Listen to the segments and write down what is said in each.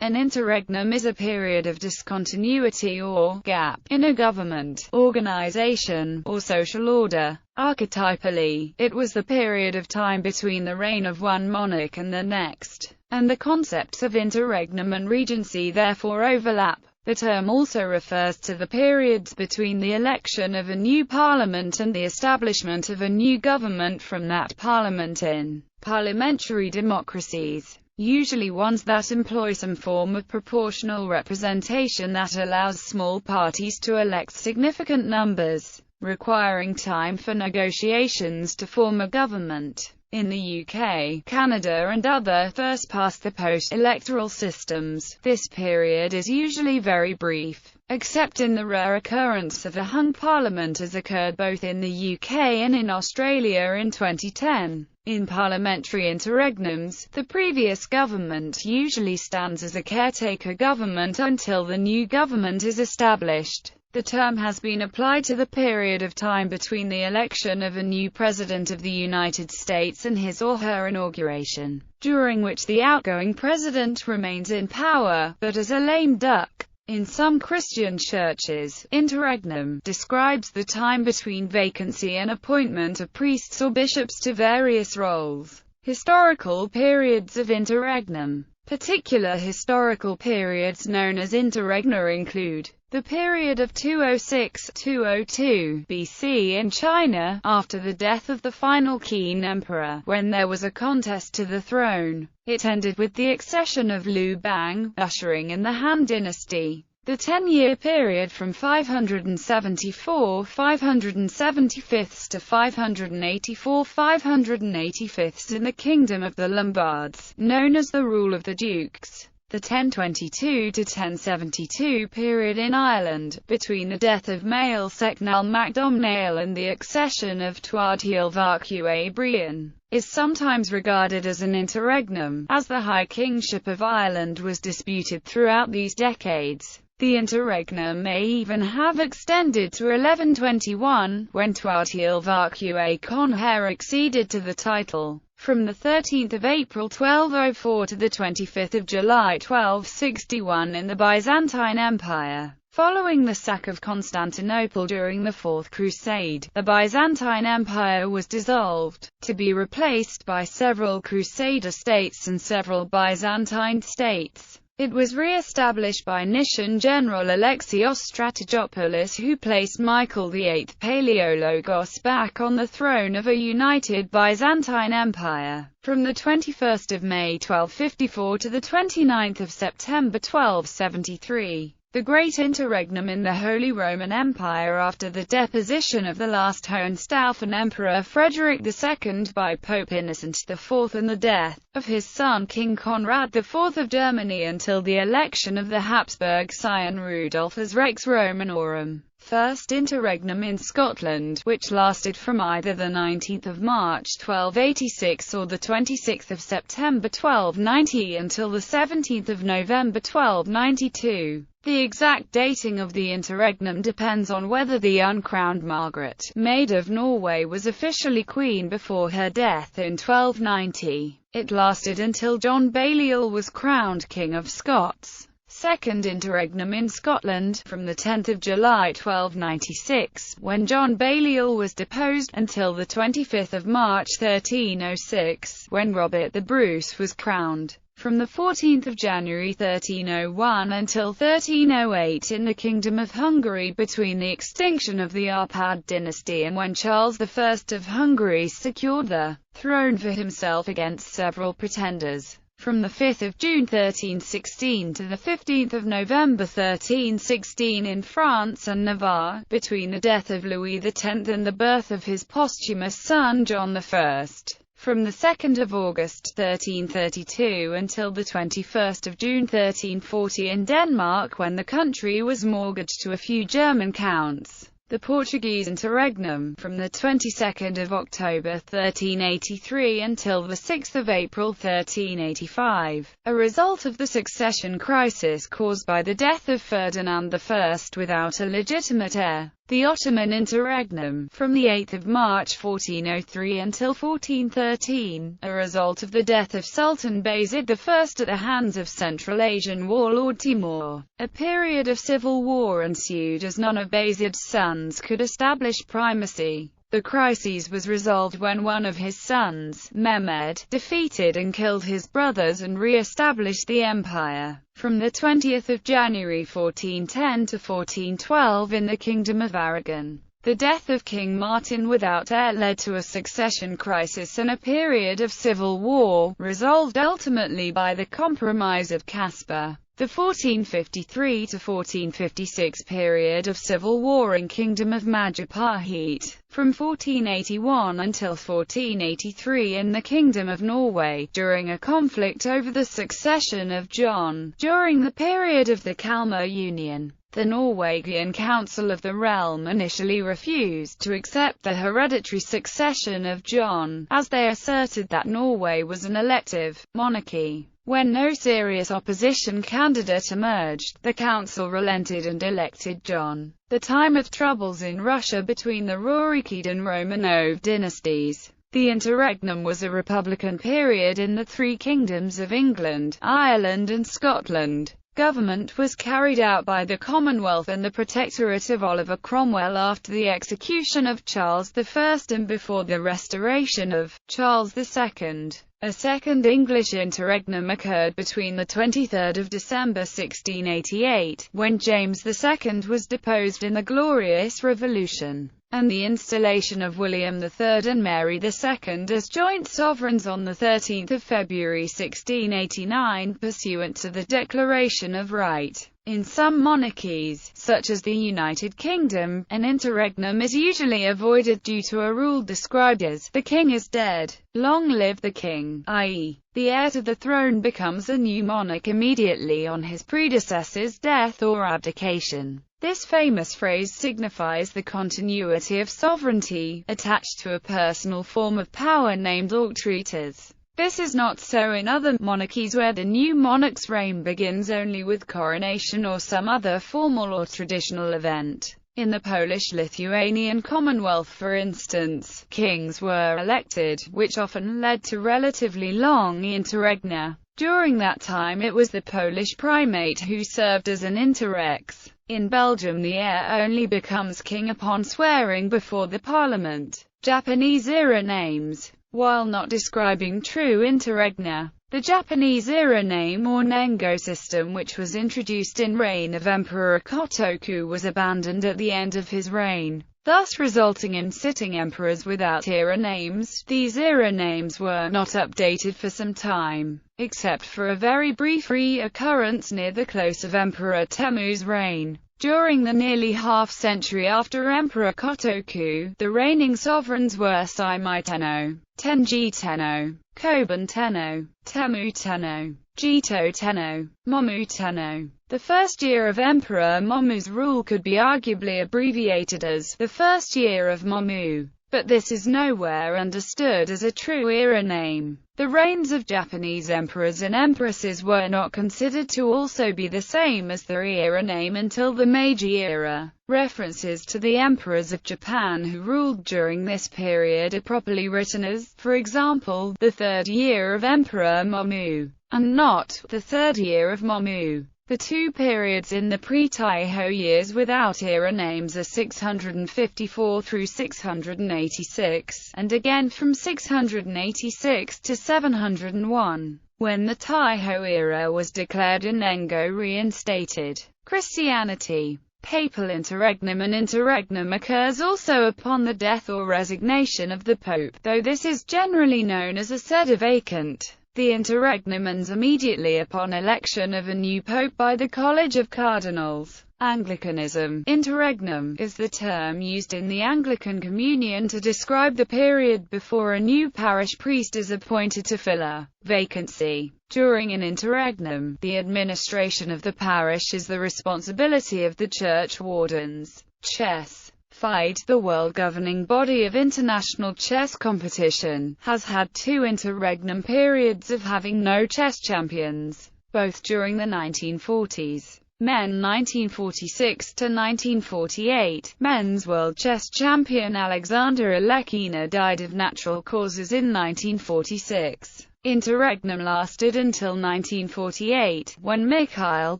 An interregnum is a period of discontinuity or gap in a government, organization, or social order. Archetypally, it was the period of time between the reign of one monarch and the next, and the concepts of interregnum and regency therefore overlap. The term also refers to the periods between the election of a new parliament and the establishment of a new government from that parliament in parliamentary democracies, usually ones that employ some form of proportional representation that allows small parties to elect significant numbers, requiring time for negotiations to form a government. In the UK, Canada and other first-past-the-post electoral systems, this period is usually very brief, except in the rare occurrence of a hung parliament as occurred both in the UK and in Australia in 2010. In parliamentary interregnums, the previous government usually stands as a caretaker government until the new government is established. The term has been applied to the period of time between the election of a new President of the United States and his or her inauguration, during which the outgoing president remains in power, but as a lame duck. In some Christian churches, interregnum describes the time between vacancy and appointment of priests or bishops to various roles. Historical periods of interregnum. Particular historical periods known as interregna include the period of 206–202 BC in China, after the death of the final Qin emperor, when there was a contest to the throne. It ended with the accession of Liu Bang, ushering in the Han dynasty. The 10-year period from 574–575 to 584–585 in the Kingdom of the Lombards, known as the Rule of the Dukes. The 1022–1072 period in Ireland, between the death of Mael Secnal Mac Domhnaill and the accession of Tuathail Varchu Brian, is sometimes regarded as an interregnum, as the High Kingship of Ireland was disputed throughout these decades. The interregnum may even have extended to 1121, when Tuathail Varchu Conher acceded to the title. From the 13th of April 1204 to the 25th of July 1261 in the Byzantine Empire. Following the sack of Constantinople during the Fourth Crusade, the Byzantine Empire was dissolved, to be replaced by several Crusader states and several Byzantine states. It was re-established by Nician General Alexios Strategopoulos, who placed Michael VIII Palaiologos back on the throne of a united Byzantine Empire. From the 21st of May 1254 to the 29th of September 1273. The Great Interregnum in the Holy Roman Empire after the deposition of the last Hohenstaufen Emperor Frederick II by Pope Innocent IV and the death of his son King Conrad IV of Germany until the election of the Habsburg scion Rudolf as Rex Romanorum. First interregnum in Scotland, which lasted from either the 19th of March 1286 or the 26th of September 1290 until the 17th of November 1292. The exact dating of the interregnum depends on whether the uncrowned Margaret, Maid of Norway, was officially queen before her death in 1290. It lasted until John Balliol was crowned King of Scots. Second interregnum in Scotland, from the 10th of July 1296, when John Balliol was deposed, until the 25th of March 1306, when Robert the Bruce was crowned. From the 14th of January 1301 until 1308 in the Kingdom of Hungary, between the extinction of the Arpad dynasty and when Charles I of Hungary secured the throne for himself against several pretenders. From the 5th of June 1316 to the 15th of November 1316 in France and Navarre, between the death of Louis X and the birth of his posthumous son John I. From the 2nd of August 1332 until the 21st of June 1340 in Denmark, when the country was mortgaged to a few German counts. The Portuguese interregnum, from the 22nd of October 1383 until the 6th of April 1385, a result of the succession crisis caused by the death of Ferdinand I without a legitimate heir. The Ottoman Interregnum, from 8 March 1403 until 1413, a result of the death of Sultan Bayezid I at the hands of Central Asian warlord Timur. A period of civil war ensued as none of Bayezid's sons could establish primacy. The crisis was resolved when one of his sons, Mehmed, defeated and killed his brothers and re-established the empire. From the 20th of January 1410 to 1412 in the Kingdom of Aragon, the death of King Martin without heir led to a succession crisis and a period of civil war, resolved ultimately by the Compromise of Casper. The 1453 to 1456 period of civil war in Kingdom of Majapahit, from 1481 until 1483 in the Kingdom of Norway, during a conflict over the succession of John. During the period of the Kalmar Union, the Norwegian Council of the Realm initially refused to accept the hereditary succession of John, as they asserted that Norway was an elective monarchy. When no serious opposition candidate emerged, the council relented and elected John. The time of troubles in Russia between the Rurikid and Romanov dynasties. The Interregnum was a republican period in the three kingdoms of England, Ireland and Scotland. Government was carried out by the Commonwealth and the Protectorate of Oliver Cromwell after the execution of Charles I and before the restoration of Charles II. A second English interregnum occurred between the 23rd of December 1688, when James II was deposed in the Glorious Revolution, and the installation of William III and Mary II as joint sovereigns on the 13th of February 1689 pursuant to the Declaration of Right. In some monarchies, such as the United Kingdom, an interregnum is usually avoided due to a rule described as, "the king is dead, long live the king," i.e., the heir to the throne becomes a new monarch immediately on his predecessor's death or abdication. This famous phrase signifies the continuity of sovereignty, attached to a personal form of power named auctoritas. This is not so in other monarchies where the new monarch's reign begins only with coronation or some other formal or traditional event. In the Polish-Lithuanian Commonwealth, for instance, kings were elected, which often led to relatively long interregna. During that time it was the Polish primate who served as an interrex. In Belgium the heir only becomes king upon swearing before the parliament. Japanese-era names. While not describing true interregna, the Japanese-era name or Nengo system, which was introduced in reign of Emperor Kotoku, was abandoned at the end of his reign, thus resulting in sitting emperors without era names. These era names were not updated for some time, except for a very brief reoccurrence near the close of Emperor Temu's reign. During the nearly half-century after Emperor Kotoku, the reigning sovereigns were Saimai Tenno, Tenji Tenno, Kobun Tenno, Temu Tenno, Jito Tenno, Momu Tenno. The first year of Emperor Momu's rule could be arguably abbreviated as the first year of Momu, but this is nowhere understood as a true era name. The reigns of Japanese emperors and empresses were not considered to also be the same as their era name until the Meiji era. References to the emperors of Japan who ruled during this period are properly written as, for example, the third year of Emperor Momu, and not the third year of Momu. The two periods in the pre-Taiho years without era names are 654 through 686, and again from 686 to 701, when the Taiho era was declared and Nengo reinstated. Christianity. Papal interregnum. An interregnum occurs also upon the death or resignation of the Pope, though this is generally known as a sede vacant. The interregnum ends immediately upon election of a new pope by the College of Cardinals. Anglicanism Interregnum is the term used in the Anglican Communion to describe the period before a new parish priest is appointed to fill a vacancy. During an interregnum, the administration of the parish is the responsibility of the church wardens. Chess. FIDE, the world governing body of international chess competition, has had two interregnum periods of having no chess champions, both during the 1940s. Men 1946 to 1948. Men's world chess champion Alexander Alekhine died of natural causes in 1946. Interregnum lasted until 1948, when Mikhail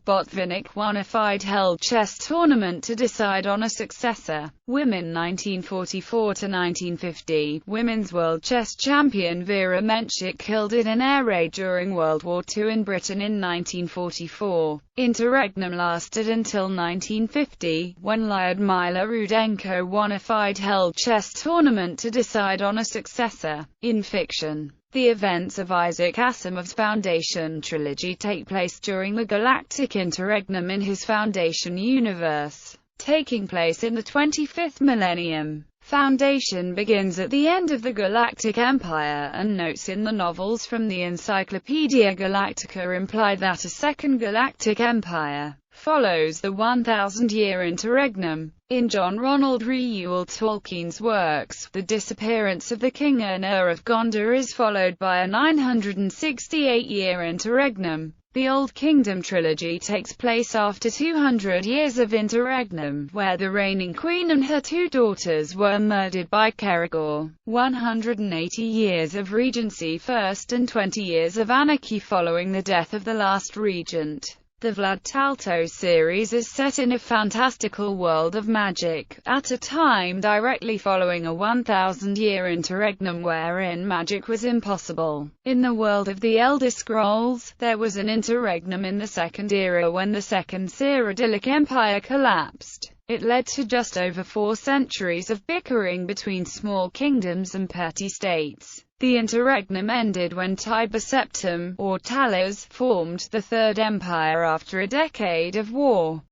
Botvinnik won a five-held chess tournament to decide on a successor. Women 1944 to 1950. Women's world chess champion Vera Menchik killed in an air raid during World War II in Britain in 1944. Interregnum lasted until 1950, when Lyudmila Rudenko won a five-held chess tournament to decide on a successor. In fiction, the events of Isaac Asimov's Foundation trilogy take place during the galactic interregnum in his Foundation universe, taking place in the 25th millennium. Foundation begins at the end of the Galactic Empire, and notes in the novels from the Encyclopaedia Galactica imply that a second Galactic Empire follows the 1,000-year interregnum. In John Ronald Reuel Tolkien's works, the disappearance of the King Ur of Gondor is followed by a 968-year interregnum. The Old Kingdom Trilogy takes place after 200 years of interregnum, where the reigning queen and her two daughters were murdered by Keragor. 180 years of regency first and 20 years of anarchy following the death of the last regent. The Vlad Talto series is set in a fantastical world of magic, at a time directly following a 1,000-year interregnum wherein magic was impossible. In the world of the Elder Scrolls, there was an interregnum in the Second Era when the Second Cyrodiilic Empire collapsed. It led to just over 4 centuries of bickering between small kingdoms and petty states. The interregnum ended when Tiber Septim, or Talas, formed the Third Empire after a decade of war.